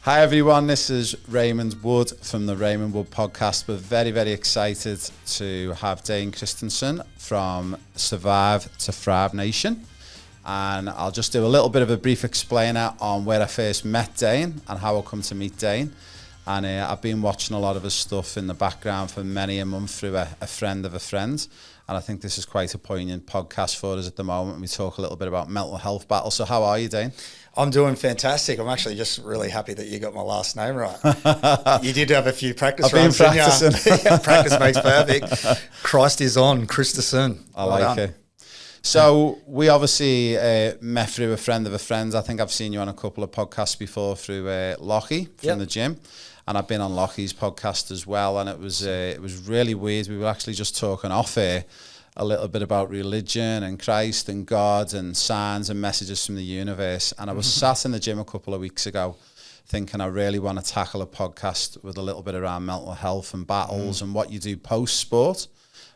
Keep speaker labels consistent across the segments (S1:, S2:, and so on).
S1: Hi everyone, this is Raymond Wood from the Raymond Wood podcast. We're very, very excited to have Dane Christenson from Survive to Thrive Nation. And I'll just do a little bit of a brief explainer on where I first met Dane and how I come to meet Dane. And I've been watching a lot of his stuff in the background for many a month through a friend of a friend. And I think this is quite a poignant podcast for us at the moment. We talk a little bit about mental health battles. So how are you, Dane?
S2: I'm doing fantastic. I'm actually just really happy that you got my last name right. You did have a few practice runs.
S1: I've been practicing.
S2: Yeah, practice makes perfect. Christ is on, Christenson.
S1: I like it. So we obviously met through a friend of a friend. I think I've seen you on a couple of podcasts before through Lockie from the gym. And I've been on Lockie's podcast as well. And it was really weird. We were actually just talking off air a little bit about religion and Christ and God and signs and messages from the universe. And I was sat in the gym a couple of weeks ago thinking I really want to tackle a podcast with a little bit around mental health and battles and what you do post-sport.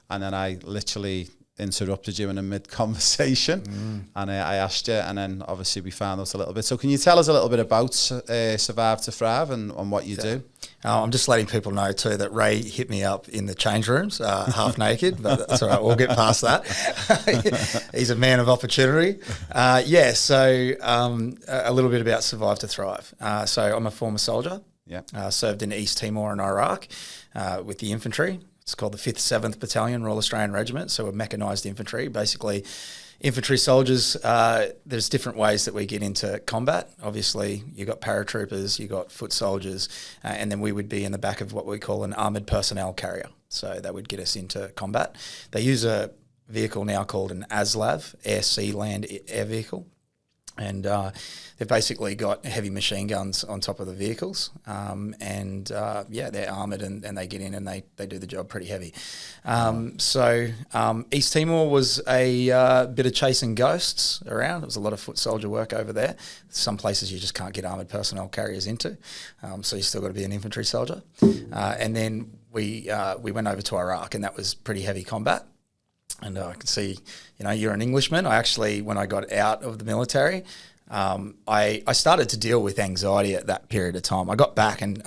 S1: And then I literally interrupted you in a mid-conversation and I asked you, and then obviously we found out a little bit. So can you tell us a little bit about Survive to Thrive and what you do?
S2: I'm just letting people know too that Ray hit me up in the change rooms, half naked, but that's all right, we'll get past that. He's a man of opportunity. So a little bit about Survive to Thrive. So I'm a former soldier. Served in East Timor and Iraq with the infantry. It's called the 5th 7th Battalion Royal Australian Regiment, so we're mechanised infantry. Basically, infantry soldiers, there's different ways that we get into combat. Obviously, you've got paratroopers, you've got foot soldiers, and then we would be in the back of what we call an armoured personnel carrier. So that would get us into combat. They use a vehicle now called an ASLAV, Air, Sea, Land, Air Vehicle. And they've basically got heavy machine guns on top of the vehicles. They're armoured and they get in and they do the job pretty heavy. East Timor was a bit of chasing ghosts around. There was a lot of foot soldier work over there. Some places you just can't get armoured personnel carriers into. So you still got to be an infantry soldier. And then we went over to Iraq, and that was pretty heavy combat. And I could see, you're an Englishman. I actually, when I got out of the military, I started to deal with anxiety at that period of time. I got back, and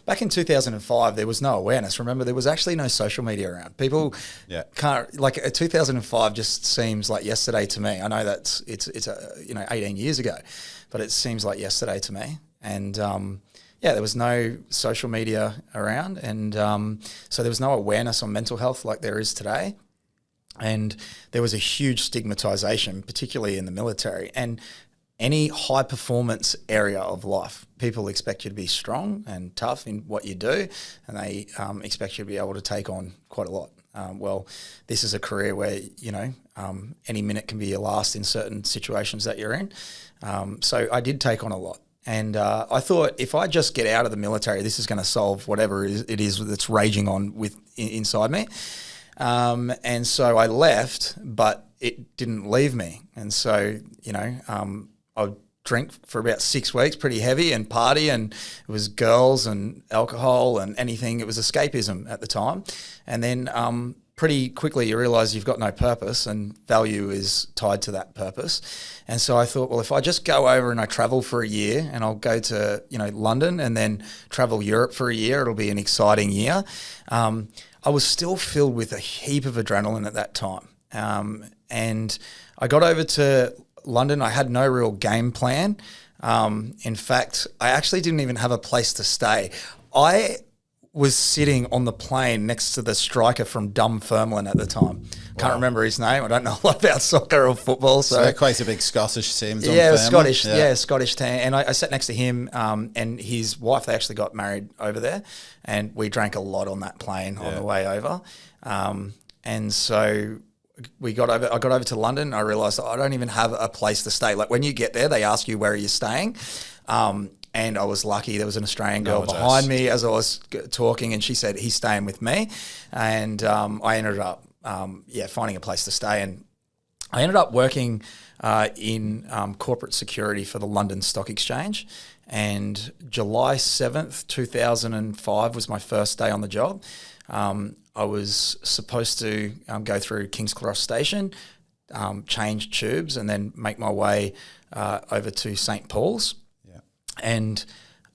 S2: back in 2005, there was no awareness. Remember, there was actually no social media around. People can't, 2005 just seems like yesterday to me. I know it's 18 years ago, but it seems like yesterday to me. And there was no social media around, and so there was no awareness on mental health like there is today. And there was a huge stigmatization, particularly in the military and any high performance area of life. People expect you to be strong and tough in what you do, and they expect you to be able to take on quite a lot. This is a career where, any minute can be your last in certain situations that you're in. So I did take on a lot. And I thought, if I just get out of the military, this is going to solve whatever it is that's raging on inside me. And so I left, but it didn't leave me. And so, I'd drink for about 6 weeks, pretty heavy, and party, and it was girls and alcohol and anything. It was escapism at the time. And then pretty quickly you realise you've got no purpose, and value is tied to that purpose. And so I thought, well, if I just go over and I travel for a year, and I'll go to, London and then travel Europe for a year, it'll be an exciting year. I was still filled with a heap of adrenaline at that time. And I got over to London. I had no real game plan. In fact, I actually didn't even have a place to stay. I was sitting on the plane next to the striker from Dunfermline at the time. Can't remember his name. I don't know a lot about soccer or football. So
S1: quite a big Scottish team.
S2: Yeah, Scottish. Yeah, Scottish team. And I sat next to him and his wife. They actually got married over there, and we drank a lot on that plane on the way over. And so I got over to London. I realised I don't even have a place to stay. Like when you get there, they ask you where are you staying. And I was lucky. There was an Australian girl behind me as I was talking, and she said, he's staying with me. And I ended up, finding a place to stay. And I ended up working in corporate security for the London Stock Exchange. And July 7th, 2005 was my first day on the job. I was supposed to go through King's Cross Station, change tubes, and then make my way over to St. Paul's. And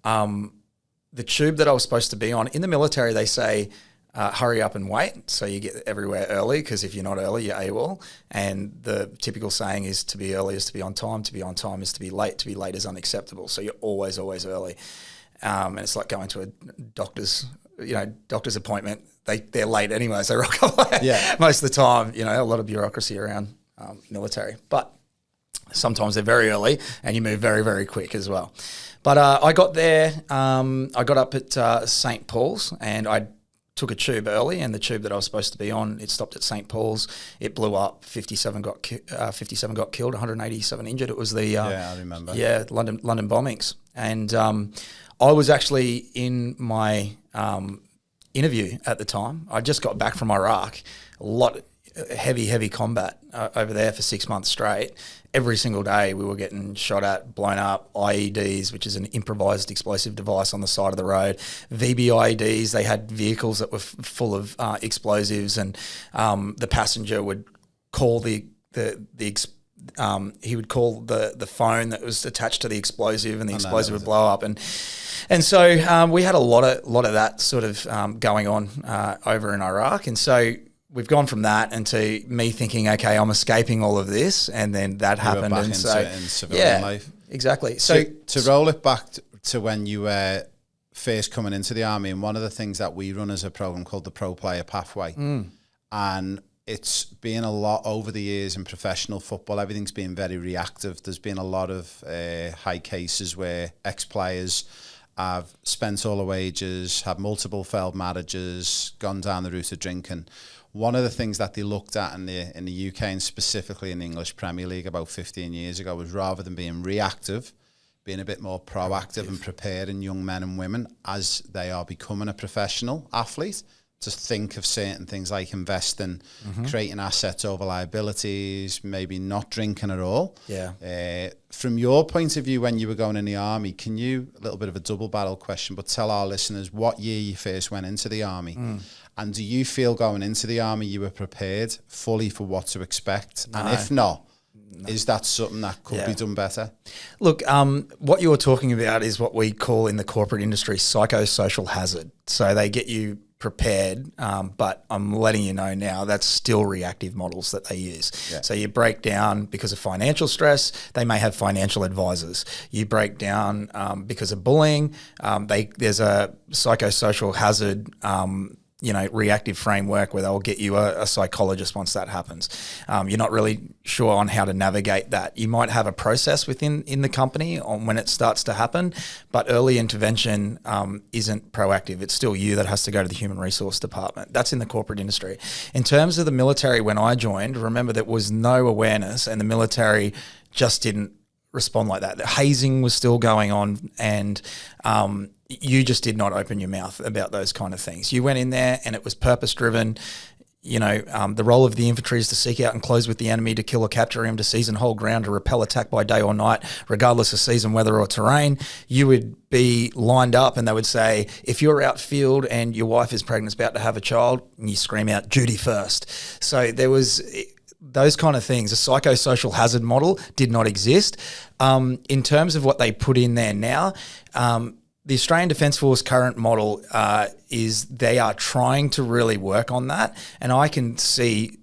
S2: the tube that I was supposed to be on, in the military they say, hurry up and wait, so you get everywhere early, because if you're not early, you're AWOL. And the typical saying is to be early is to be on time is to be late is unacceptable. So you're always early. And it's like going to a doctor's appointment. They're late anyway, so they rock up late. Yeah. Most of the time, a lot of bureaucracy around military. But sometimes they're very early and you move very, very quick as well. But I got there, I got up at St. Paul's, and I took a tube early, and the tube that I was supposed to be on, it stopped at St. Paul's. It blew up. 57 got killed, 187 injured. It was the
S1: I remember.
S2: Yeah, London bombings. And I was actually in my interview at the time. I just got back from Iraq. Heavy combat over there for 6 months straight. Every single day we were getting shot at, blown up. IEDs, which is an improvised explosive device on the side of the road. VBIEDs, they had vehicles that were full of explosives, and the passenger would call he would call the phone that was attached to the explosive, and the explosive would blow up. And so we had a lot of that sort of going on over in Iraq. And so we've gone from that into me thinking, okay, I'm escaping all of this, and then that happened.
S1: Back
S2: and
S1: into,
S2: so
S1: in civilian life.
S2: Exactly. So
S1: to roll it back to when you were first coming into the army, and one of the things that we run as a program called the Pro Player Pathway, and it's been a lot over the years in professional football. Everything's been very reactive. There's been a lot of high cases where ex-players have spent all the wages, had multiple failed marriages, gone down the route of drinking. One of the things that they looked at in the UK, and specifically in the English Premier League about 15 years ago, was rather than being reactive, being a bit more proactive and preparing young men and women as they are becoming a professional athlete to think of certain things like investing, creating assets over liabilities, maybe not drinking at all.
S2: Yeah.
S1: From your point of view, when you were going in the army, can you, a little bit of a double barrel question, but tell our listeners what year you first went into the army? And do you feel going into the army you were prepared fully for what to expect? No. And if not, is that something that could be done better?
S2: Look, what you're talking about is what we call in the corporate industry psychosocial hazard. So they get you prepared, but I'm letting you know now that's still reactive models that they use. Yeah. So you break down because of financial stress, they may have financial advisors. You break down because of bullying, there's a psychosocial hazard reactive framework where they'll get you a psychologist once that happens. You're not really sure on how to navigate that. You might have a process in the company on when it starts to happen, but early intervention isn't proactive. It's still you that has to go to the human resource department. That's in the corporate industry. In terms of the military, when I joined, remember there was no awareness, and the military just didn't respond like that. The hazing was still going on, and you just did not open your mouth about those kind of things. You went in there and it was purpose-driven. The role of the infantry is to seek out and close with the enemy, to kill or capture him, to seize and hold ground, to repel attack by day or night, regardless of season, weather or terrain. You would be lined up and they would say, if you're outfield and your wife is pregnant, about to have a child, and you scream out, duty first. So there was those kind of things. A psychosocial hazard model did not exist. In terms of what they put in there now, the Australian Defence Force current model is they are trying to really work on that, and I can see,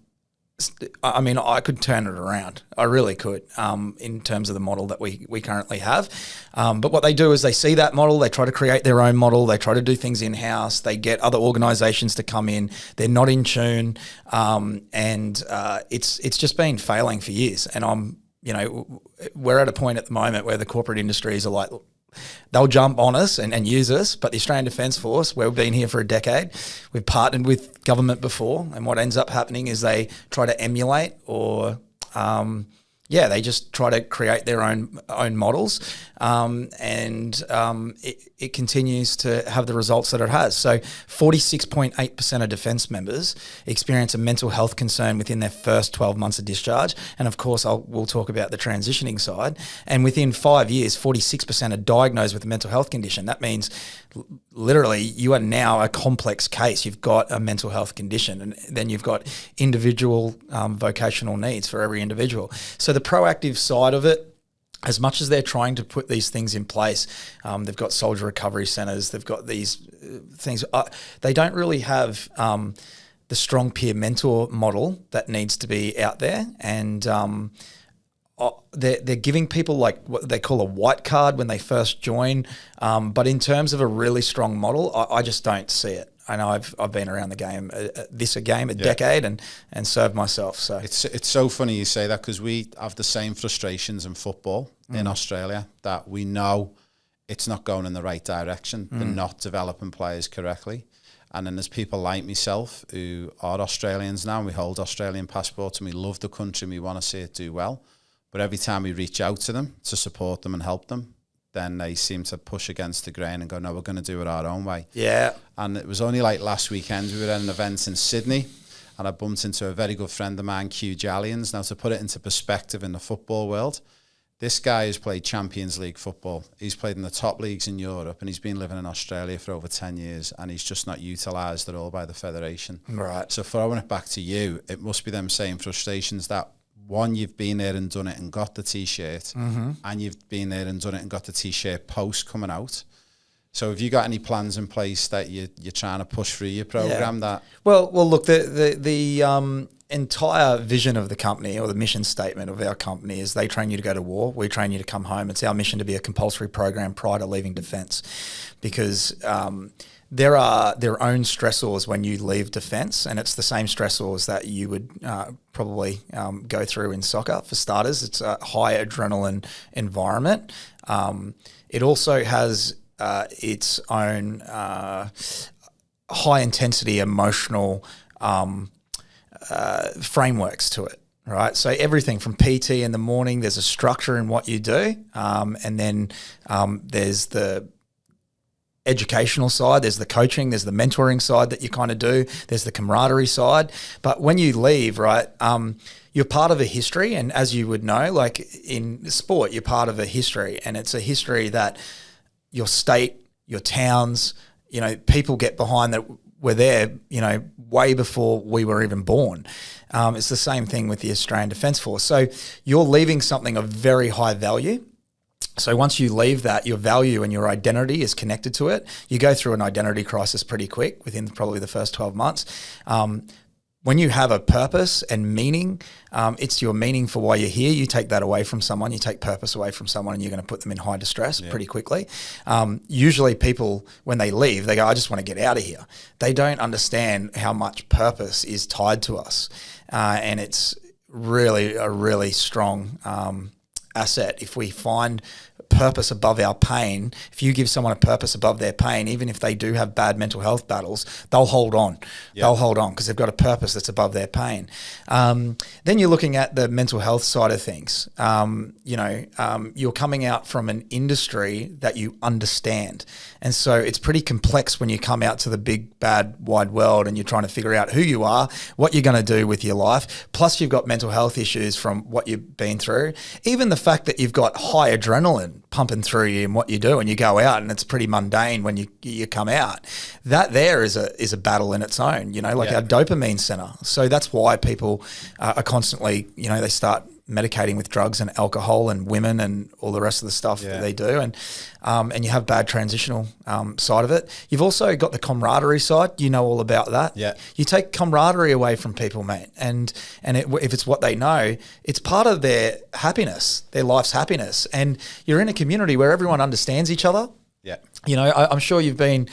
S2: I could turn it around. I really could in terms of the model that we currently have. But what they do is they see that model, they try to create their own model, they try to do things in-house, they get other organisations to come in, they're not in tune, and it's just been failing for years. And we're at a point at the moment where the corporate industries are like, they'll jump on us and use us, but the Australian Defence Force, we've been here for a decade, we've partnered with government before, and what ends up happening is they try to emulate or they just try to create their own models, and it continues to have the results that it has. So 46.8% of defence members experience a mental health concern within their first 12 months of discharge. And of course, we'll talk about the transitioning side. And within 5 years, 46% are diagnosed with a mental health condition. That means literally you are now a complex case. You've got a mental health condition, and then you've got individual vocational needs for every individual. So the proactive side of it, as much as they're trying to put these things in place, they've got soldier recovery centres, they've got these things. They don't really have the strong peer mentor model that needs to be out there. And they're giving people like what they call a white card when they first join. But in terms of a really strong model, I just don't see it. I know I've been around the game, a decade, and served myself. So
S1: it's so funny you say that, because we have the same frustrations in football in Australia, that we know it's not going in the right direction. They're not developing players correctly. And then there's people like myself who are Australians now, and we hold Australian passports, and we love the country and we want to see it do well. But every time we reach out to them to support them and help them, then they seem to push against the grain and go, no, we're going to do it our own way.
S2: Yeah.
S1: And it was only like last weekend, we were at an event in Sydney, and I bumped into a very good friend of mine, Q Jallians. Now, to put it into perspective in the football world, this guy has played Champions League football. He's played in the top leagues in Europe, and he's been living in Australia for over 10 years, and he's just not utilised at all by the federation.
S2: Right.
S1: So throwing it back to you, it must be them same frustrations that, one, you've been there and done it and got the T-shirt, and you've been there and done it and got the T-shirt post coming out. So have you got any plans in place that you're trying to push through your program? That
S2: well, look, the entire vision of the company, or the mission statement of our company, is they train you to go to war, we train you to come home. It's our mission to be a compulsory program prior to leaving defence, because there are their own stressors when you leave defence, and it's the same stressors that you would probably go through in soccer. For starters, it's a high adrenaline environment. It also has its own high intensity emotional frameworks to it. Right, so everything from PT in the morning, there's a structure in what you do, and then there's the educational side, there's the coaching, there's the mentoring side that you kind of do, there's the camaraderie side. But when you leave, right, you're part of a history, and as you would know, like in sport, you're part of a history, and it's a history that your state, your towns, people get behind, that were there, way before we were even born. It's the same thing with the Australian Defence Force. So you're leaving something of very high value. So once you leave that, your value and your identity is connected to it. You go through an identity crisis pretty quick, within probably the first 12 months. When you have a purpose and meaning, it's your meaning for why you're here. You take that away from someone, you take purpose away from someone, and you're going to put them in high distress pretty quickly. Usually people, when they leave, they go, I just want to get out of here. They don't understand how much purpose is tied to us. And it's really a really strong asset. If we find purpose above our pain, if you give someone a purpose above their pain, even if they do have bad mental health battles, they'll hold on. Yep. They'll hold on because they've got a purpose that's above their pain. Then you're looking at the mental health side of things. You're coming out from an industry that you understand. And so it's pretty complex when you come out to the big, bad, wide world and you're trying to figure out who you are, what you're going to do with your life. Plus you've got mental health issues from what you've been through. Even the fact that you've got high adrenaline pumping through you in what you do, and you go out and it's pretty mundane when you come out. That there is a battle in its own, our dopamine center. So that's why people are constantly, they start medicating with drugs and alcohol and women and all the rest of the stuff that they do, and you have bad transitional side of it. You've also got the camaraderie side. You know all about that. Yeah. You take camaraderie away from people, mate, and if it's what they know, it's part of their happiness, their life's happiness, and you're in a community where everyone understands each other. Yeah. I'm sure you've been,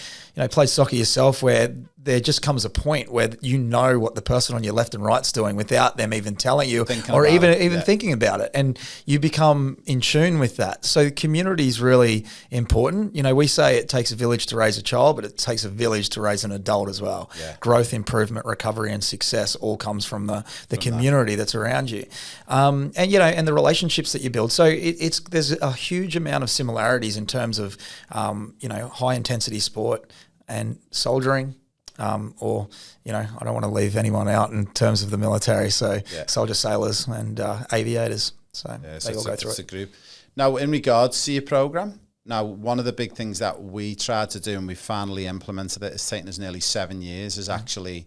S2: played soccer yourself, where there just comes a point where you know what the person on your left and right's doing without them even telling you or even thinking about it. And you become in tune with that. So community is really important. We say it takes a village to raise a child, but it takes a village to raise an adult as well. Yeah. Growth, improvement, recovery, and success all comes from the community that's around you. And the relationships that you build. So there's a huge amount of similarities in terms of, high intensity sport and soldiering. I don't want to leave anyone out in terms of the military. So soldier, sailors, and aviators. So they all go through it. A group.
S1: Now, in regards to your program, one of the big things that we tried to do, and we finally implemented it, it's taken us nearly 7 years, is actually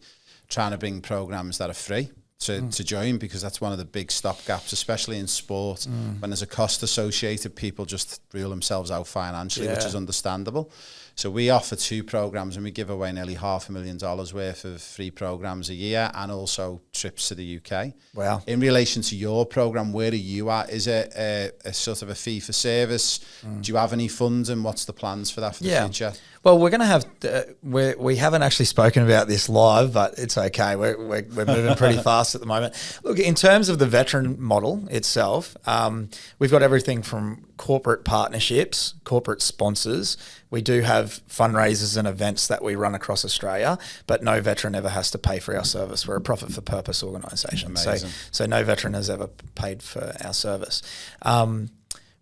S1: trying to bring programs that are free to join, because that's one of the big stopgaps, especially in sport. When there's a cost associated, people just rule themselves out financially, which is understandable. So we offer 2 programs, and we give away nearly $500,000 worth of free programs a year, and also trips to the UK.
S2: Wow.
S1: In relation to your program, where are you at? Is it a sort of a fee for service? Do you have any funds, and what's the plans for that for the future?
S2: Well, we're going to have. We haven't actually spoken about this live, but it's okay. We're moving pretty fast at the moment. Look, in terms of the veteran model itself, we've got everything from corporate partnerships, corporate sponsors. We do have fundraisers and events that we run across Australia, but no veteran ever has to pay for our service. We're a profit for purpose organisation, so no veteran has ever paid for our service.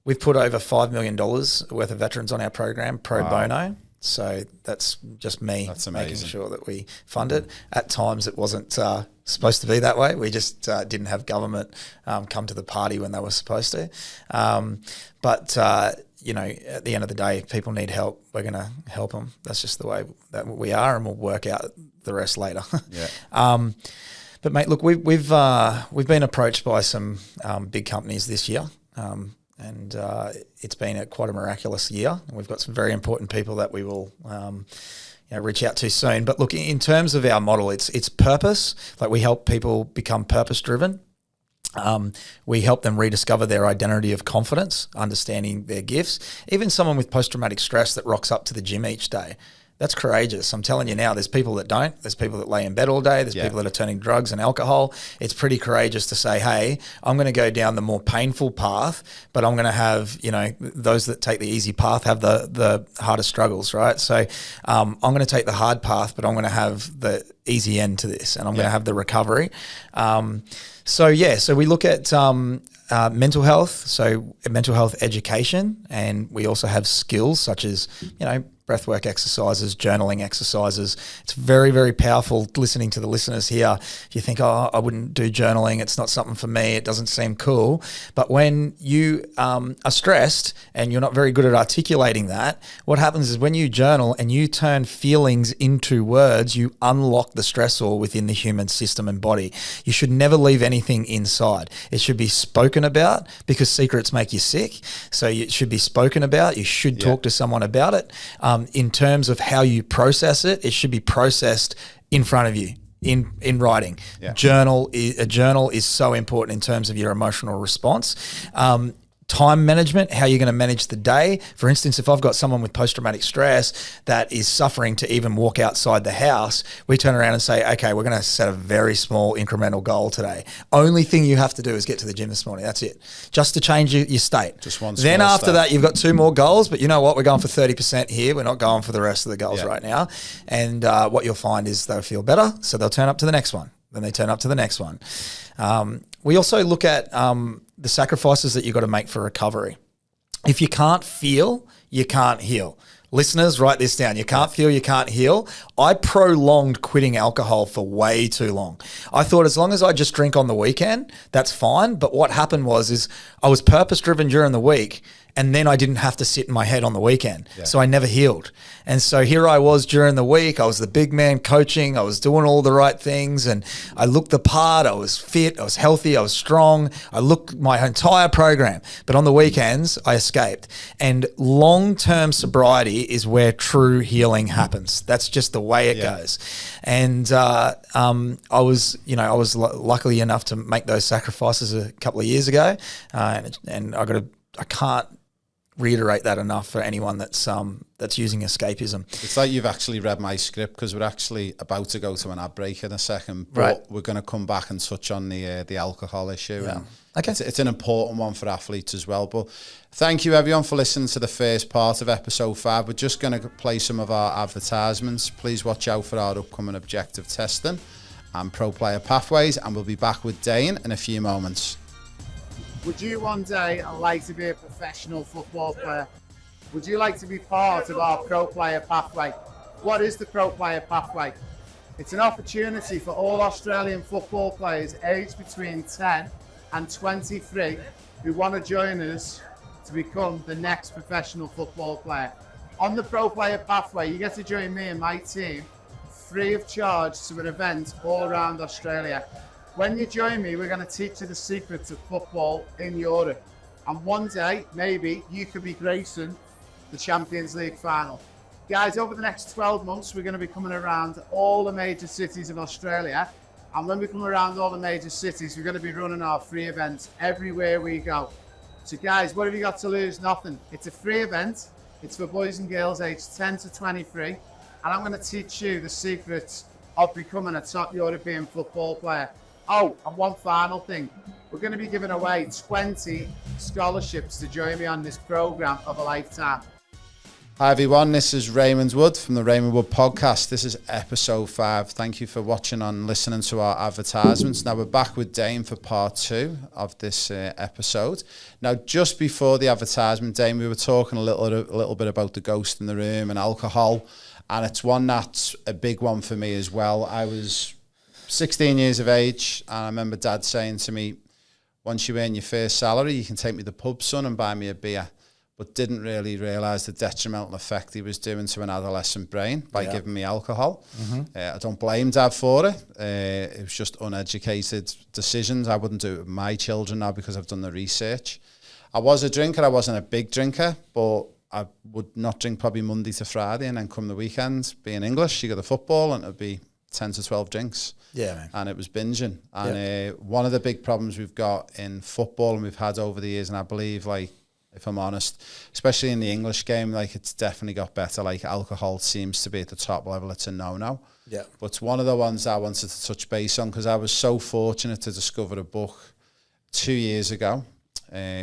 S2: We've put over $5 million worth of veterans on our program pro bono. So that's just me making sure that we fund it. At times it wasn't supposed to be that way. We just didn't have government come to the party when they were supposed to. But at the end of the day, if people need help, we're going to help them. That's just the way that we are, and we'll work out the rest later. But mate, look, we've been approached by some big companies this year. And it's been quite a miraculous year. We've got some very important people that we will reach out to soon. But look, in terms of our model, it's purpose. Like, we help people become purpose-driven. We help them rediscover their identity of confidence, understanding their gifts. Even someone with post-traumatic stress that rocks up to the gym each day, that's courageous. I'm telling you now, there's people that don't. There's people that lay in bed all day. There's people that are turning drugs and alcohol. It's pretty courageous to say, hey, I'm going to go down the more painful path, but I'm going to have, those that take the easy path have the harder struggles, right? So I'm going to take the hard path, but I'm going to have the easy end to this, and I'm going to have the recovery. So we look at mental health, so mental health education, and we also have skills such as, breathwork exercises, journaling exercises. It's very, very powerful listening to the listeners here. If you think, I wouldn't do journaling, it's not something for me, it doesn't seem cool. But when you are stressed and you're not very good at articulating that, what happens is when you journal and you turn feelings into words, you unlock the stressor within the human system and body. You should never leave anything inside. It should be spoken about, because secrets make you sick. So it should be spoken about. You should talk to someone about it. In terms of how you process it, it should be processed in front of you in writing. A journal is so important in terms of your emotional response. Time management, how you're going to manage the day. For instance, if I've got someone with post-traumatic stress that is suffering to even walk outside the house, we turn around and say, okay, we're going to set a very small incremental goal today. Only thing you have to do is get to the gym this morning. That's it. Just to change your state.
S1: Just one.
S2: Then after that, you've got 2 more goals, but you know what? We're going for 30% here. We're not going for the rest of the goals right now. And what you'll find is they'll feel better, so they'll turn up to the next one. Then they turn up to the next one. We also look at the sacrifices that you've got to make for recovery. If you can't feel, you can't heal. Listeners, write this down. You can't feel, you can't heal. I prolonged quitting alcohol for way too long. I thought as long as I just drink on the weekend, that's fine. But what happened was I was purpose-driven during the week, and then I didn't have to sit in my head on the weekend. So I never healed. And so here I was during the week. I was the big man coaching. I was doing all the right things, and I looked the part. I was fit. I was healthy. I was strong. I looked my entire program. But on the weekends, I escaped. And long-term sobriety is where true healing happens. That's just the way it goes. And I was lucky enough to make those sacrifices a couple of years ago, and I can't reiterate that enough for anyone that's using escapism.
S1: It's like you've actually read my script, because we're actually about to go to an ad break in a second, but we're going to come back and touch on the alcohol issue.
S2: Yeah.
S1: And it's an important one for athletes as well. But thank you everyone for listening to the first part of episode 5. We're just going to play some of our advertisements. Please watch out for our upcoming objective testing and pro player pathways, and we'll be back with Dane in a few moments.
S3: Would you one day like to be a professional football player? Would you like to be part of our pro player pathway? What is the pro player pathway? It's an opportunity for all Australian football players aged between 10 and 23 who want to join us to become the next professional football player. On the pro player pathway, you get to join me and my team free of charge to an event all around Australia. When you join me, we're going to teach you the secrets of football in Europe. And one day, maybe, you could be gracing the Champions League final. Guys, over the next 12 months, we're going to be coming around all the major cities of Australia. And when we come around all the major cities, we're going to be running our free events everywhere we go. So guys, what have you got to lose? Nothing. It's a free event. It's for boys and girls aged 10 to 23. And I'm going to teach you the secrets of becoming a top European football player. Oh, and one final thing. We're going to be giving away 20 scholarships to join me on this program of a lifetime.
S1: Hi everyone, this is Raymond Wood from the Raymond Wood podcast. This is episode 5. Thank you for watching and listening to our advertisements. Now we're back with Dane for part 2 of this episode. Now just before the advertisement, Dane, we were talking a little bit about the ghost in the room and alcohol, and it's one that's a big one for me as well. I was 16 years of age, and I remember Dad saying to me, once you earn your first salary, you can take me to the pub, son, and buy me a beer. But didn't really realise the detrimental effect he was doing to an adolescent brain by giving me alcohol. I don't blame Dad for it. It was just uneducated decisions. I wouldn't do it with my children now because I've done the research. I was a drinker. I wasn't a big drinker, but I would not drink probably Monday to Friday, and then come the weekend, being English, you go to football and it would be 10 to 12 drinks.
S2: Yeah, man.
S1: And it was binging. And one of the big problems we've got in football and we've had over the years, and I believe, like, if I'm honest, especially in the English game, like, it's definitely got better. Like, alcohol seems to be at the top level. It's a no-no.
S2: Yeah. But
S1: it's one of the ones I wanted to touch base on because I was so fortunate to discover a book 2 years ago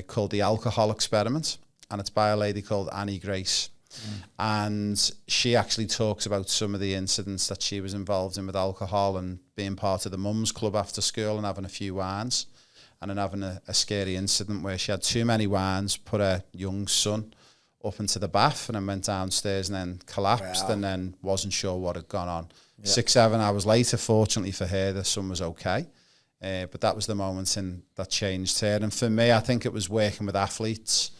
S1: called The Alcohol Experiment, and it's by a lady called Annie Grace. And she actually talks about some of the incidents that she was involved in with alcohol and being part of the mums club after school and having a few wines. And then having a scary incident where she had too many wines, put her young son up into the bath, and then went downstairs and then collapsed and then wasn't sure what had gone on. 6-7 hours later, fortunately for her, the son was okay. But that was the moment that changed her. And for me, I think it was working with athletes.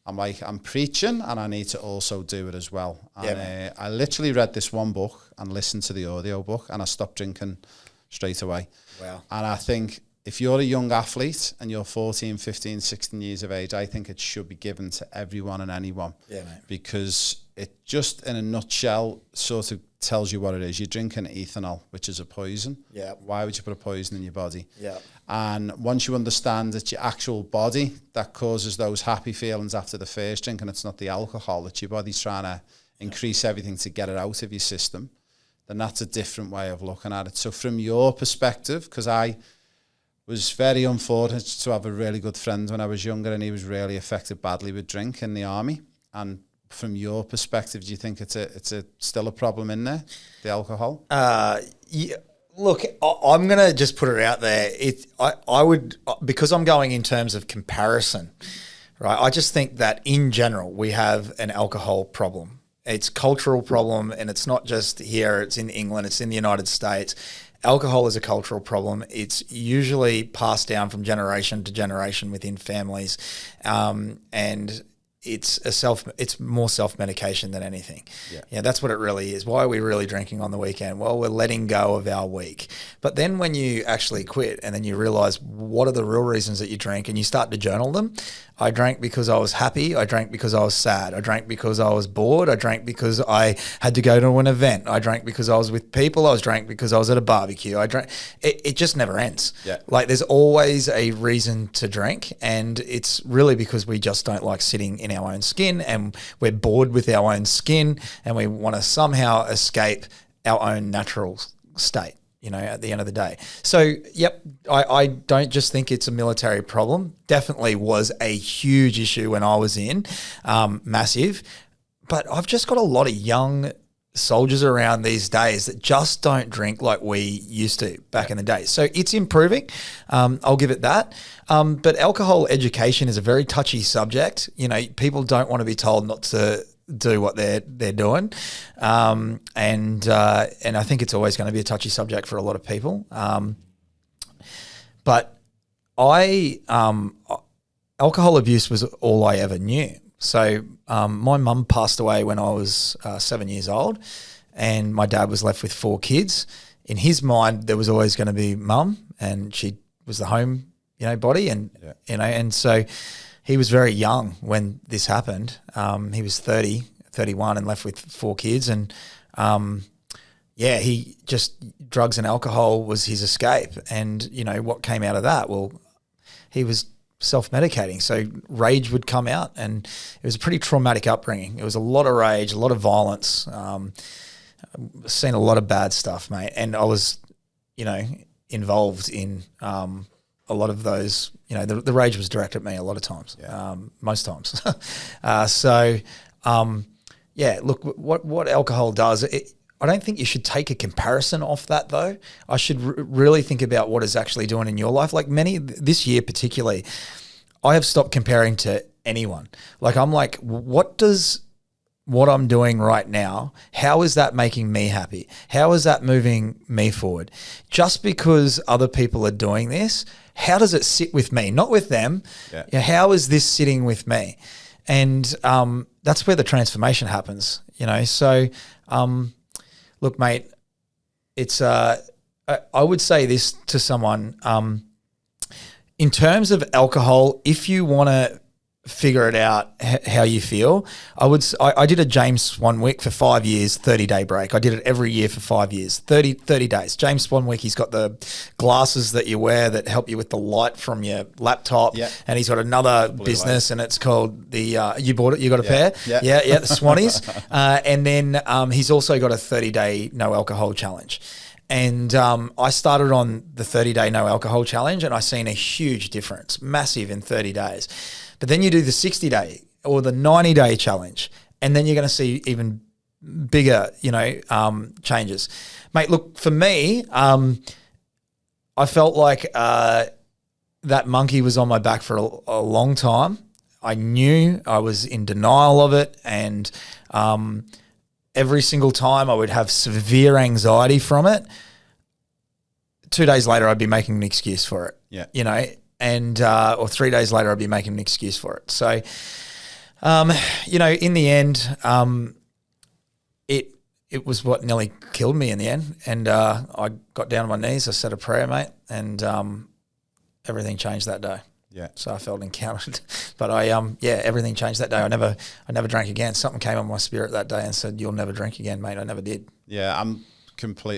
S1: I'm like, I'm preaching and I need to also do it as well. And I literally read this one book and listened to the audio book, and I stopped drinking straight away. Wow. And I think, if you're a young athlete and you're 14, 15, 16 years of age, I think it should be given to everyone and anyone. Yeah, mate. Because it just, in a nutshell, sort of tells you what it is. You're drinking ethanol, which is a poison. Yeah. Why would you put a poison in your body? Yeah. And once you understand it's your actual body that causes those happy feelings after the first drink, and it's not the alcohol, it's your body's trying to increase everything to get it out of your system, then that's a different way of looking at it. So from your perspective, because I was very unfortunate to have a really good friend when I was younger, and he was really affected badly with drink in the army. And from your perspective, do you think it's still a problem in there, the alcohol?
S2: Yeah. Look, I'm going to just put it out there. I would, because I'm going in terms of comparison, right? I just think that in general, we have an alcohol problem. It's a cultural problem, and it's not just here. It's in England. It's in the United States. Alcohol is a cultural problem. It's usually passed down from generation to generation within families, and it's more self-medication than anything. Yeah, that's what it really is. Why are we really drinking on the weekend? Well, we're letting go of our week. But then when you actually quit and then you realise what are the real reasons that you drink, and you start to journal them. I drank because I was happy. I drank because I was sad. I drank because I was bored. I drank because I had to go to an event. I drank because I was with people. I drank because I was at a barbecue. I drank. It just never ends. Yeah. Like, there's always a reason to drink, and it's really because we just don't like sitting in our own skin, and we're bored with our own skin, and we want to somehow escape our own natural state, you know, at the end of the day. So, yep, I don't just think it's a military problem. Definitely was a huge issue when I was in, massive. But I've just got a lot of young soldiers around these days that just don't drink like we used to back in the day. So it's improving. I'll give it that. But alcohol education is a very touchy subject. You know, people don't want to be told not to do what they're doing. And I think it's always going to be a touchy subject for a lot of people. But alcohol abuse was all I ever knew. So my mum passed away when I was 7 years old, and my dad was left with 4 kids. In his mind, there was always going to be mum and she was the home, body, and and so he was very young when this happened. He was 30, 31 and left with 4 kids, and he just drugs and alcohol was his escape. And what came out of that? Well, he was self-medicating, so rage would come out, and it was a pretty traumatic upbringing. It was a lot of rage, a lot of violence. Seen a lot of bad stuff, mate, and I was, involved in a lot of those. The rage was directed at me a lot of times, most times. Look, what alcohol does. I don't think you should take a comparison off that, though. I should really think about what it's actually doing in your life. Like this year particularly, I have stopped comparing to anyone. Like, I'm like, what I'm doing right now, how is that making me happy? How is that moving me forward? Just because other people are doing this, how does it sit with me? Not with them. Yeah. How is this sitting with me? And that's where the transformation happens, So, look, mate, it's I would say this to someone. In terms of alcohol, if you want to figure it out how you feel, I did a James Swanwick for 5 years, 30-day break. I did it every year for 5 years, 30 days. James Swanwick, he's got the glasses that you wear that help you with the light from your laptop, and he's got another business, and it's called the you bought it, you got a pair? Yeah, the Swannies. And then he's also got a 30-day no alcohol challenge. And I started on the 30-day no alcohol challenge, and I seen a huge difference, massive in 30 days. But then you do the 60-day or the 90-day challenge, and then you're going to see even bigger, changes. Mate, look, for me, I felt like that monkey was on my back for a long time. I knew I was in denial of it, and every single time I would have severe anxiety from it. 2 days later, I'd be making an excuse for it, and or 3 days later, I'd be making an excuse for it. So, in the end, it was what nearly killed me in the end. And I got down on my knees, I said a prayer, mate, and everything changed that day. Yeah. So I felt encountered, but everything changed that day. I never drank again. Something came on my spirit that day and said, "You'll never drink again, mate." I never did. Yeah,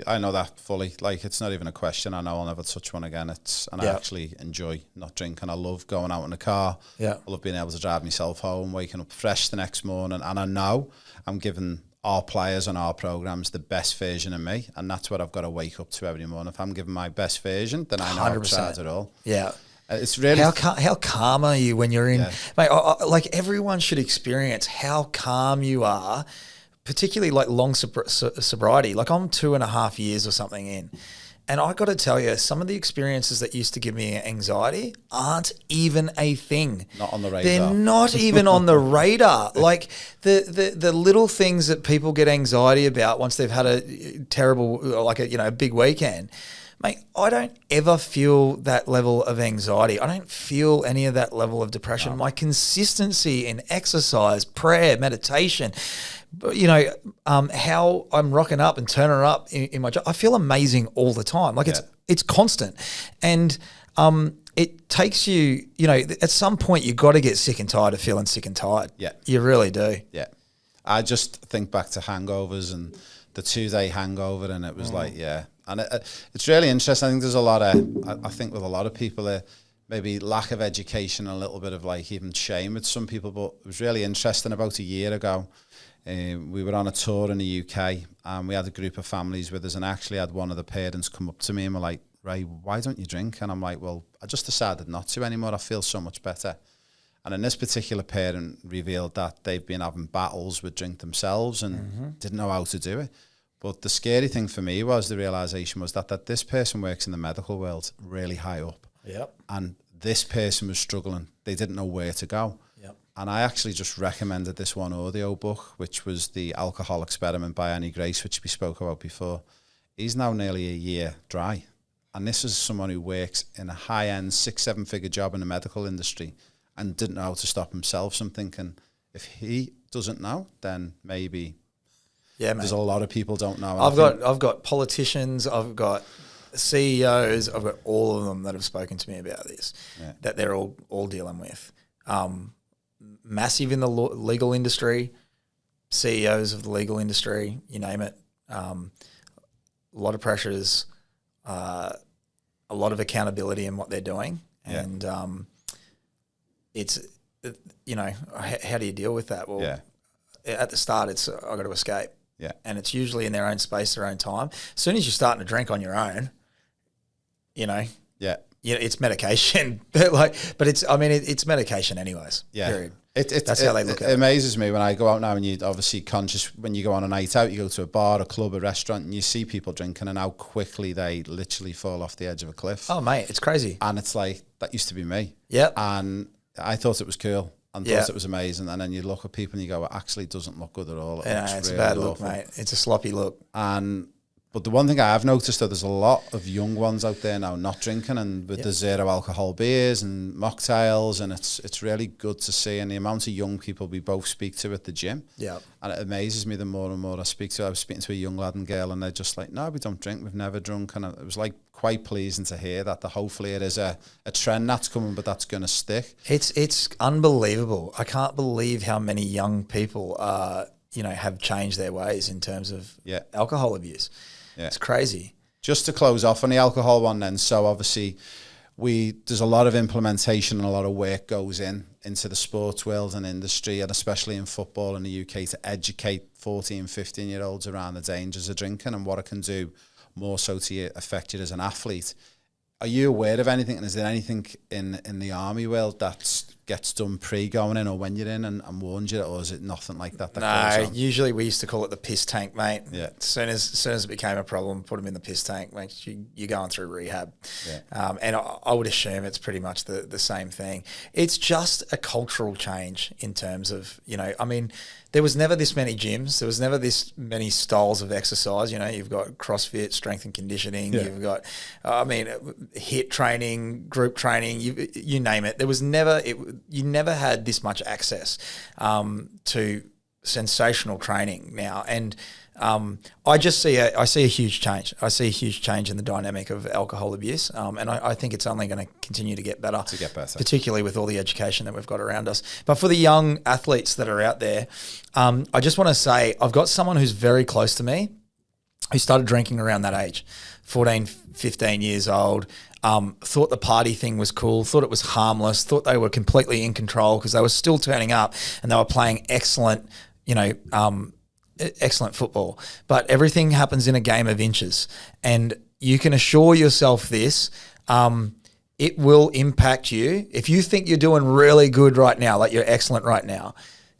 S2: I know that fully. Like, it's not even a question. I know I'll never touch one again. I actually enjoy not drinking. I love going out in the car. Yeah. I love being able to drive myself home, waking up fresh the next morning. And I know I'm giving our players on our programs the best version of me. And that's what I've got to wake up to every morning. If I'm giving my best version, then I know 100%. I've tried it all. Yeah. It's really how calm are you when you're in? Yeah. Mate, like, everyone should experience how calm you are, particularly like long sobriety. Like, I'm 2.5 years or something in, and I got to tell you, some of the experiences that used to give me anxiety aren't even a thing. Not on the radar. They're not even on the radar. Like, the little things that people get anxiety about once they've had a terrible, like a big weekend. Mate, I don't ever feel that level of anxiety. I don't feel any of that level of depression. No. My consistency in exercise, prayer, meditation, how I'm rocking up and turning up in my job, I feel amazing all the time. Like, it's constant. And it takes you, at some point you got to get sick and tired of feeling sick and tired. Yeah. You really do. Yeah. I just think back to hangovers and the 2-day hangover, and it was and it's really interesting. I think there's a lot of, I think with a lot of people, maybe lack of education, a little bit of like even shame with some people. But it was really interesting. About a year ago, we were on a tour in the UK, and we had a group of families with us, and I actually had one of the parents come up to me and were like, "Ray, why don't you drink?" And I'm like, "Well, I just decided not to anymore. I feel so much better." And then this particular parent revealed that they've been having battles with drink themselves and didn't know how to do it. But the scary thing for me was the realization was that this person works in the medical world really high up. Yep. And this person was struggling. They didn't know where to go. Yep. And I actually just recommended this one audio book, which was The Alcohol Experiment by Annie Grace, which we spoke about before. He's now nearly a year dry. And this is someone who works in a high-end 6-7 figure job in the medical industry and didn't know how to stop himself. So I'm thinking, if he doesn't know, then maybe... Yeah, there's a lot of people don't know. I've got politicians, I've got CEOs, I've got all of them that have spoken to me about this, that they're all dealing with. Massive in the legal industry, CEOs of the legal industry, you name it. A lot of pressures, a lot of accountability in what they're doing. And it's, how do you deal with that? Well, at the start, it's I've got to escape.
S1: Yeah.
S2: And it's usually in their own space, their own time. As soon as you're starting to drink on your own, it's medication. but it's medication anyways. Yeah. Period. That's how they look at it.
S1: It amazes me when I go out now, and you're obviously conscious when you go on a night out, you go to a bar, a club, a restaurant, and you see people drinking and how quickly they literally fall off the edge of a cliff.
S2: Oh, mate, it's crazy.
S1: And it's like, that used to be me.
S2: Yeah.
S1: And I thought it was cool and thought it was amazing. And then you look at people and you go, it actually doesn't look good at all.
S2: It's really a bad look, mate. It's a sloppy look.
S1: But the one thing I have noticed, though, there's a lot of young ones out there now not drinking, and with the zero alcohol beers and mocktails, and it's really good to see. And the amount of young people we both speak to at the gym, and it amazes me the more and more I speak to. I was speaking to a young lad and girl, and they're just like, no, we don't drink, we've never drunk. And it was like quite pleasing to hear that hopefully it is a trend that's coming, but that's going to stick.
S2: It's unbelievable. I can't believe how many young people have changed their ways in terms of alcohol abuse. Yeah. It's crazy.
S1: Just to close off on the alcohol one then, so obviously there's a lot of implementation and a lot of work goes into the sports world and industry, and especially in football in the UK, to educate 14, 15-year-olds around the dangers of drinking and what it can do more so to affect you as an athlete. Are you aware of anything, and is there anything in the army world that gets done pre-going in or when you're in and warns you, or is it nothing like that goes on?
S2: Usually we used to call it the piss tank, mate.
S1: Yeah.
S2: As soon as it became a problem, put them in the piss tank, mate, you're going through rehab. Yeah. And I would assume it's pretty much the same thing. It's just a cultural change in terms of, there was never this many gyms. There was never this many styles of exercise. You've got CrossFit, strength and conditioning. Yeah. You've got, HIIT training, group training, you name it. There was never, you never had this much access to sensational training now. And I see a huge change. I see a huge change in the dynamic of alcohol abuse, and I think it's only going to continue to get better. Particularly with all the education that we've got around us. But for the young athletes that are out there, I just want to say I've got someone who's very close to me who started drinking around that age, 14, 15 years old, thought the party thing was cool, thought it was harmless, thought they were completely in control because they were still turning up and they were playing excellent, excellent football. But everything happens in a game of inches. And you can assure yourself this, it will impact you. If you think you're doing really good right now, like you're excellent right now,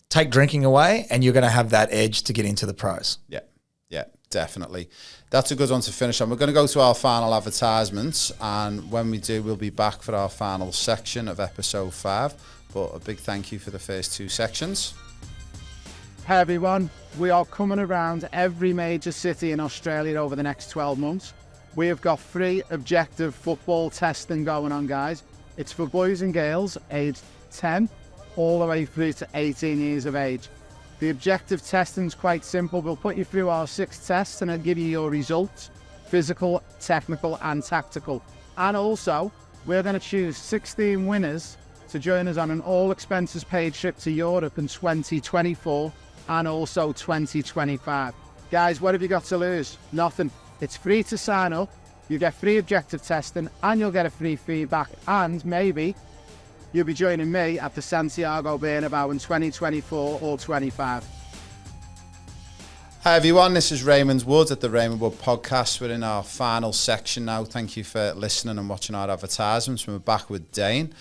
S2: take drinking away and you're going to have that edge to get into the pros.
S1: Yeah, definitely. That's a good one to finish on. We're going to go to our final advertisements, and when we do, we'll be back for our final section of episode 5. But a big thank you for the first 2 sections.
S3: Hey everyone, we are coming around every major city in Australia over the next 12 months. We have got free objective football testing going on, guys. It's for boys and girls aged 10 all the way through to 18 years of age. The objective testing is quite simple. We'll put you through our 6 tests and I'll give you your results, physical, technical and tactical. And also, we're going to choose 16 winners to join us on an all expenses paid trip to Europe in 2024 and also 2025. Guys, what have you got to lose? Nothing. It's free to sign up. You get free objective testing and you'll get a free feedback, and maybe you'll be joining me at the Santiago Bernabeu in 2024 or 25.
S1: Hi everyone, this is Raymond Wood at the Raymond Wood Podcast. We're in our final section now. Thank you for listening and watching our advertisements. We're back with Dane.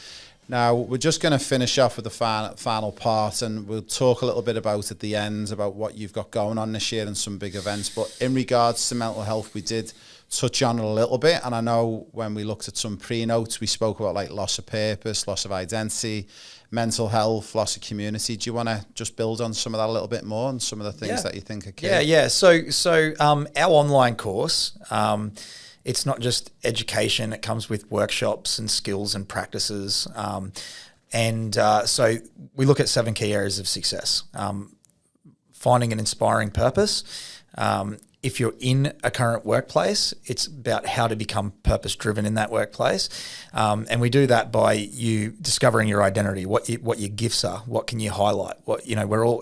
S1: Now, we're just going to finish off with the final part, and we'll talk a little bit about at the end about what you've got going on this year and some big events. But in regards to mental health, we did touch on it a little bit, and I know when we looked at some pre-notes, we spoke about like loss of purpose, loss of identity, mental health, loss of community. Do you want to just build on some of that a little bit more and some of the things that you think are key?
S2: Yeah. So our online course, it's not just education. It comes with workshops and skills and practices. So we look at 7 key areas of success. Finding an inspiring purpose, if you're in a current workplace, it's about how to become purpose-driven in that workplace. And we do that by you discovering your identity, what your gifts are, what can you highlight,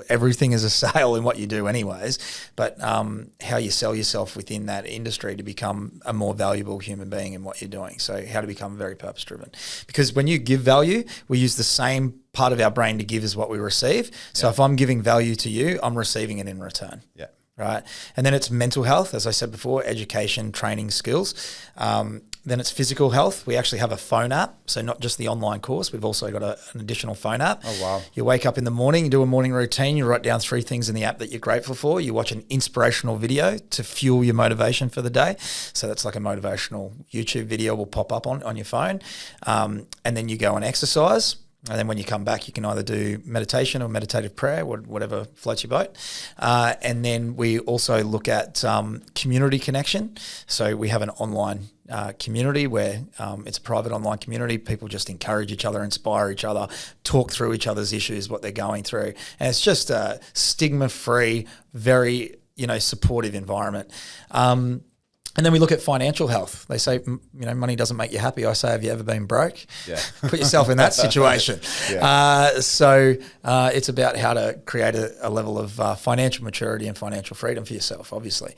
S2: everything is a sale in what you do anyways, but how you sell yourself within that industry to become a more valuable human being in what you're doing. So how to become very purpose-driven. Because when you give value, we use the same part of our brain to give as what we receive. So if I'm giving value to you, I'm receiving it in return.
S1: Yeah.
S2: Right. And then it's mental health, as I said before, education, training, skills. Then it's physical health. We actually have a phone app. So not just the online course, we've also got an additional phone app.
S1: Oh, wow.
S2: You wake up in the morning, you do a morning routine, you write down 3 things in the app that you're grateful for. You watch an inspirational video to fuel your motivation for the day. So that's like a motivational YouTube video will pop up on your phone. And then you go and exercise. And then when you come back, you can either do meditation or meditative prayer, whatever floats your boat. And then we also look at community connection. So we have an online community where it's a private online community. People just encourage each other, inspire each other, talk through each other's issues, what they're going through. And it's just a stigma-free, very supportive environment. And then we look at financial health. They say, money doesn't make you happy. I say, have you ever been broke?
S1: Yeah.
S2: Put yourself in that situation. So it's about how to create a level of financial maturity and financial freedom for yourself, obviously.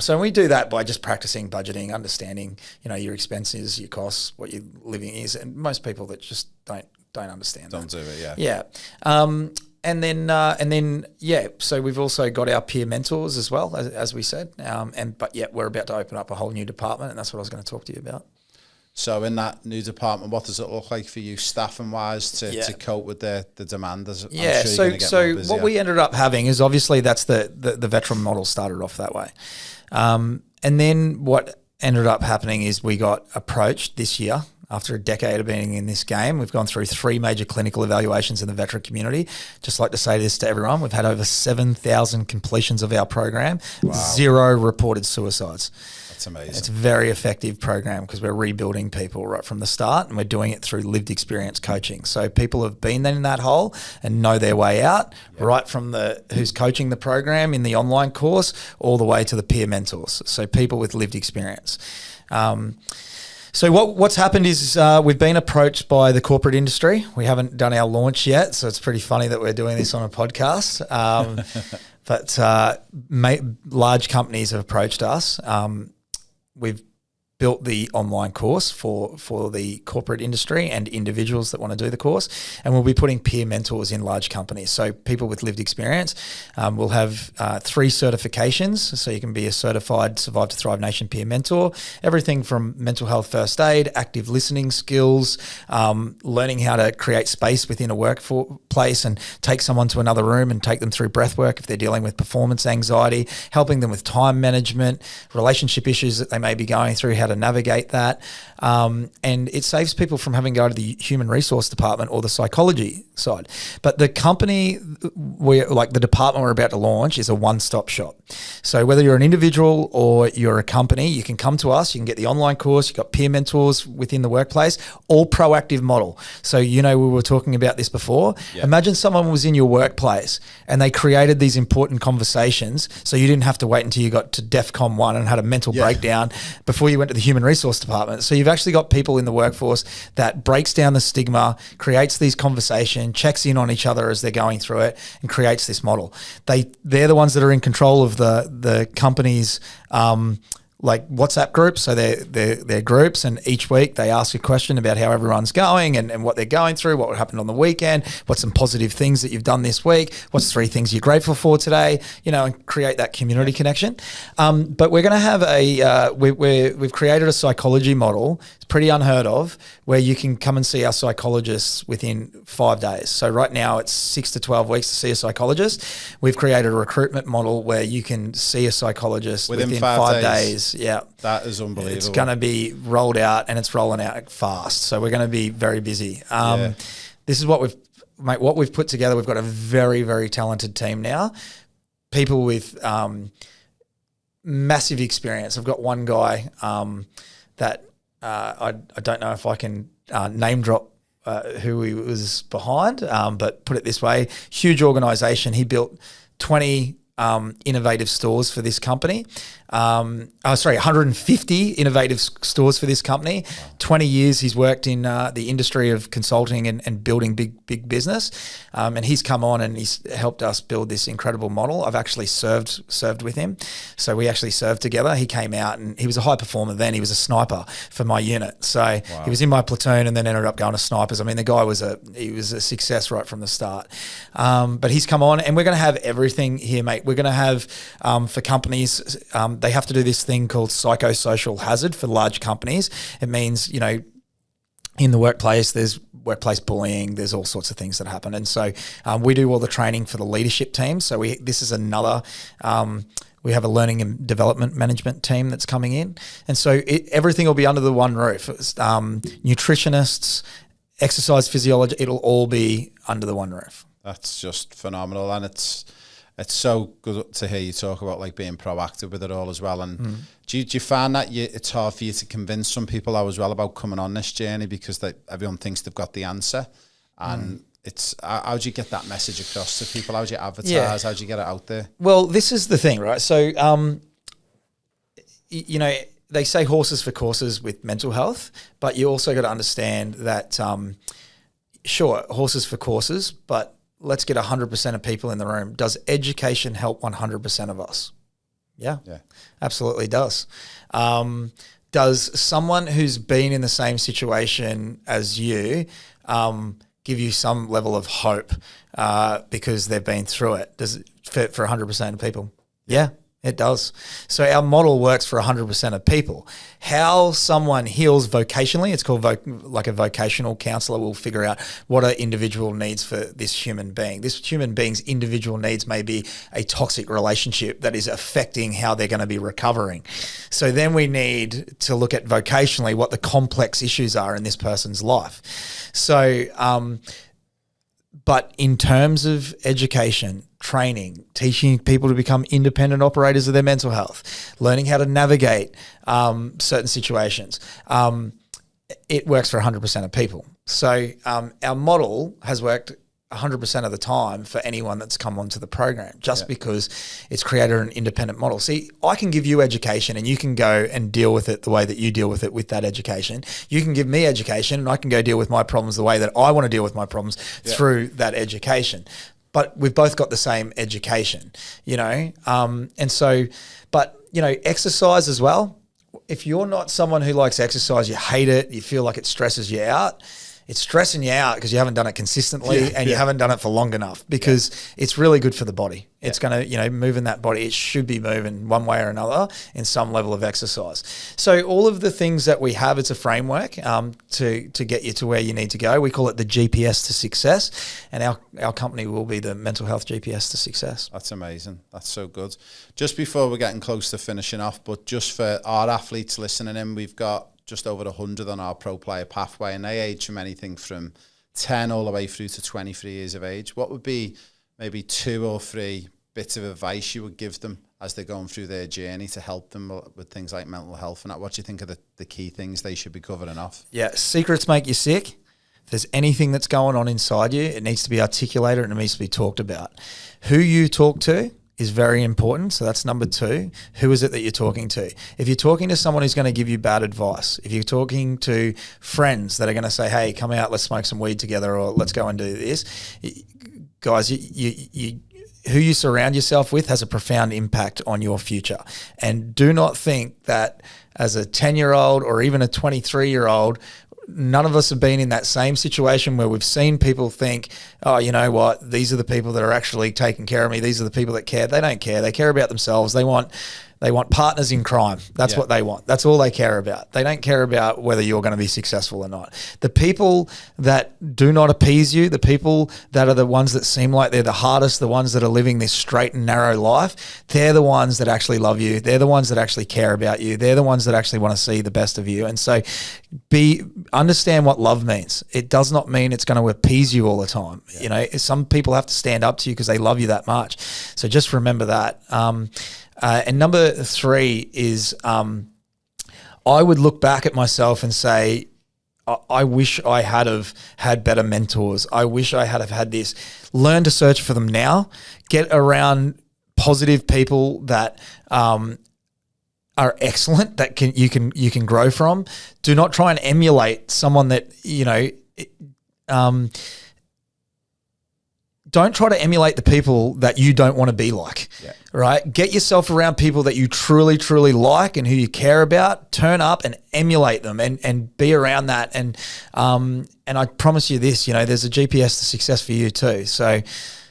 S2: So we do that by just practicing budgeting, understanding, your expenses, your costs, what your living is. And most people that just don't understand
S1: Don't do it,
S2: Yeah. And then, so we've also got our peer mentors as well, as we said. But we're about to open up a whole new department, and that's what I was going to talk to you about.
S1: So in that new department, what does it look like for you, staffing-wise, to cope with the demand?
S2: So what we ended up having is obviously that's the veteran model started off that way. And then what ended up happening is we got approached this year. After a decade of being in this game, we've gone through 3 major clinical evaluations in the veteran community. Just like to say this to everyone, we've had over 7,000 completions of our program, 0 reported suicides.
S1: That's amazing.
S2: It's a very effective program because we're rebuilding people right from the start, and we're doing it through lived experience coaching. So people have been in that hole and know their way out, right from who's coaching the program in the online course all the way to the peer mentors. So people with lived experience. So what's happened is we've been approached by the corporate industry. We haven't done our launch yet, so it's pretty funny that we're doing this on a podcast. But large companies have approached us. We've built the online course for the corporate industry and individuals that want to do the course, and we'll be putting peer mentors in large companies. So people with lived experience. We'll have 3 certifications, so you can be a certified Survive to Thrive Nation peer mentor. Everything from mental health first aid, active listening skills, learning how to create space within a workplace and take someone to another room and take them through breath work if they're dealing with performance anxiety, helping them with time management, relationship issues that they may be going through, how to navigate that. And it saves people from having to go to the human resource department or the psychology side. But the company, the department we're about to launch is a one-stop shop. So whether you're an individual or you're a company, you can come to us, you can get the online course, you've got peer mentors within the workplace, all proactive model. So, we were talking about this before. Yeah. Imagine someone was in your workplace and they created these important conversations so you didn't have to wait until you got to DEFCON 1 and had a mental breakdown before you went to the human resource department. So you've actually got people in the workforce that breaks down the stigma, creates these conversations, checks in on each other as they're going through it, and creates this model. They're the ones that are in control of the company's WhatsApp groups. So they're groups, and each week they ask a question about how everyone's going and what they're going through, what happened on the weekend, what's some positive things that you've done this week, what's 3 things you're grateful for today, and create that community connection. But we're going to have we've created a psychology model. It's pretty unheard of, where you can come and see our psychologists within 5 days. So right now it's 6 to 12 weeks to see a psychologist. We've created a recruitment model where you can see a psychologist within 5 days. Yeah.
S1: That is unbelievable.
S2: It's going to be rolled out, and it's rolling out fast. So we're going to be very busy. This is what we've put together. We've got a very, very talented team now. People with massive experience. I've got one guy that I don't know if I can name drop who he was behind, but put it this way, huge organisation. He built 20 innovative stores for this company. 150 innovative stores for this company. Wow. 20 years he's worked in the industry of consulting and building big business. And he's come on and he's helped us build this incredible model. I've actually served with him. So we actually served together. He came out and he was a high performer then. He was a sniper for my unit. So he was in my platoon and then ended up going to snipers. I mean, the guy was a success right from the start. But he's come on and we're going to have everything here, mate. We're going to have, for companies, they have to do this thing called psychosocial hazard for large companies. It means, in the workplace, there's workplace bullying, there's all sorts of things that happen. And so we do all the training for the leadership team. So this is another, we have a learning and development management team that's coming in. And so everything will be under the one roof. Nutritionists, exercise physiology, it'll all be under the one roof.
S1: That's just phenomenal. And it's so good to hear you talk about like being proactive with it all as well. And do you find that it's hard for you to convince some people as well about coming on this journey because everyone thinks they've got the answer? And how do you get that message across to people? How do you advertise? Yeah. How do you get it out there?
S2: Well, this is the thing, right? So, they say horses for courses with mental health, but you also got to understand that, sure, horses for courses, but let's get 100% of people in the room. Does education help 100% of us? Yeah, absolutely does. Does someone who's been in the same situation as you give you some level of hope because they've been through it? Does it fit for 100% of people? Yeah. It does. So our model works for 100% of people. How someone heals vocationally, it's called like a vocational counselor will figure out what are individual needs for this human being. This human being's individual needs may be a toxic relationship that is affecting how they're going to be recovering. So then we need to look at vocationally what the complex issues are in this person's life. So, but in terms of education, training, teaching people to become independent operators of their mental health, learning how to navigate certain situations, it works for 100% of people. So our model has worked 100% of the time for anyone that's come onto the program, just because it's created an independent model. See, I can give you education and you can go and deal with it the way that you deal with it with that education. You can give me education and I can go deal with my problems the way that I want to deal with my problems through that education. But we've both got the same education, and so, but, exercise as well. If you're not someone who likes exercise, you hate it, you feel like it stresses you out, it's stressing you out because you haven't done it consistently and you haven't done it for long enough, because it's really good for the body. It's going to, moving that body. It should be moving one way or another in some level of exercise. So all of the things that we have, it's a framework to get you to where you need to go. We call it the GPS to success, and our company will be the mental health GPS to success.
S1: That's amazing. That's so good. Just before we're getting close to finishing off, but just for our athletes listening in, we've got just over 100 on our pro player pathway, and they age from anything from 10 all the way through to 23 years of age. What would be maybe 2 or 3 bits of advice you would give them as they're going through their journey to help them with things like mental health and that? What do you think are the key things they should be covering off? Yeah,
S2: secrets make you sick. If there's anything that's going on inside you, it needs to be articulated and it needs to be talked about. Who you talk to is very important. So that's number 2. Who is it that you're talking to? If you're talking to someone who's going to give you bad advice, if you're talking to friends that are going to say, hey, come out, let's smoke some weed together, or let's go and do this, guys, who you surround yourself with has a profound impact on your future. And do not think that as a 10-year-old or even a 23-year-old, none of us have been in that same situation where we've seen people think, oh, you know what, these are the people that are actually taking care of me. These are the people that care. They don't care. They care about themselves. They want partners in crime. That's what they want. That's all they care about. They don't care about whether you're going to be successful or not. The people that do not appease you, the people that are the ones that seem like they're the hardest, the ones that are living this straight and narrow life, they're the ones that actually love you. They're the ones that actually care about you. They're the ones that actually want to see the best of you. And so understand what love means. It does not mean it's going to appease you all the time. Some people have to stand up to you because they love you that much. So just remember that. And number 3 is I would look back at myself and say, I wish I had better mentors. I wish I had this. Learn to search for them now. Get around positive people that are excellent that you can grow from. Do not try and emulate someone that don't try to emulate the people that you don't want to be like, right? Get yourself around people that you truly, truly like and who you care about. Turn up and emulate them and be around that. And I promise you this, there's a GPS to success for you too. So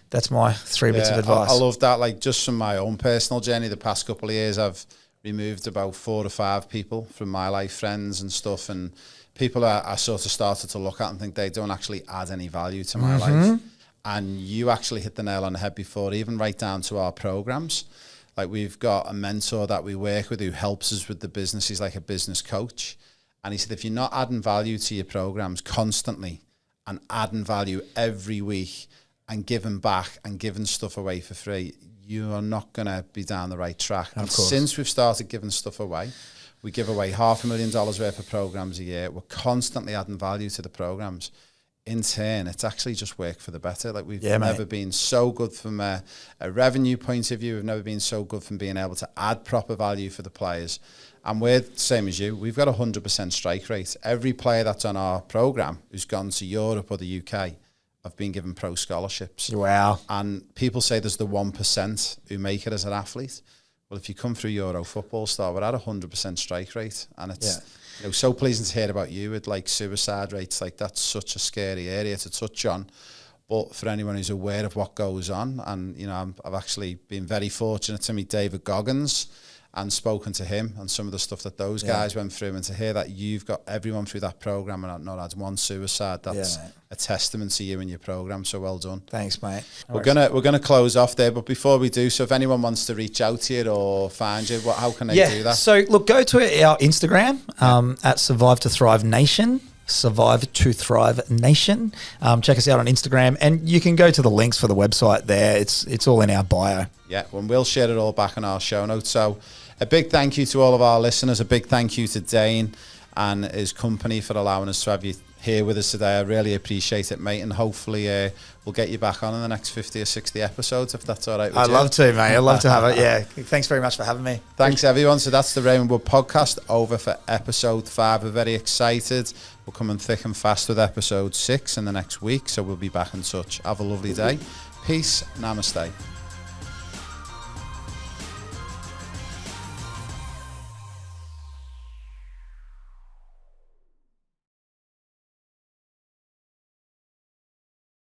S2: that's my 3 bits of advice.
S1: I love that. Like, just from my own personal journey, the past couple of years, I've removed about 4 or 5 people from my life, friends and stuff. And people I sort of started to look at and think they don't actually add any value to my life. And you actually hit the nail on the head before, even right down to our programs. Like, we've got a mentor that we work with who helps us with the business. He's like a business coach. And he said, if you're not adding value to your programs constantly and adding value every week and giving back and giving stuff away for free, you are not going to be down the right track. And since we've started giving stuff away, we give away $500,000 worth of programs a year. We're constantly adding value to the programs. In turn, it's actually just worked for the better. Like, we've never been so good from a revenue point of view. We've never been so good from being able to add proper value for the players. And we're the same as you. We've got 100% strike rate. Every player that's on our program who's gone to Europe or the UK have been given pro scholarships.
S2: Wow.
S1: And people say there's the 1% who make it as an athlete. Well, if you come through Euro Football Star, we're at 100% strike rate. And it's so pleasing to hear about you with like suicide rates. Like, that's such a scary area to touch on. But for anyone who's aware of what goes on, and I've actually been very fortunate to meet David Goggins and spoken to him and some of the stuff that those guys went through, and to hear that you've got everyone through that program and not had one suicide, that's a testament to you and your program. So well done.
S2: Thanks, mate.
S1: We're gonna close off there, but before we do, so if anyone wants to reach out to you or find you, how can they do that?
S2: So look, go to our Instagram at Survive to Thrive Nation. Survive to Thrive Nation. Check us out on Instagram, and you can go to the links for the website there. It's all in our bio.
S1: Yeah, well, we'll share it all back on our show notes. So a big thank you to all of our listeners. A big thank you to Dane and his company for allowing us to have you here with us today. I really appreciate it, mate, and hopefully we'll get you back on in the next 50 or 60 episodes, if that's all right with you.
S2: I'd love to, mate. I'd love to have it. Yeah. Thanks very much for having me.
S1: Thanks, everyone. So that's the Raymond Wood podcast over for episode 5. We're very excited. We're coming thick and fast with episode 6 in the next week, so we'll be back in touch. Have a lovely day. Peace. Namaste.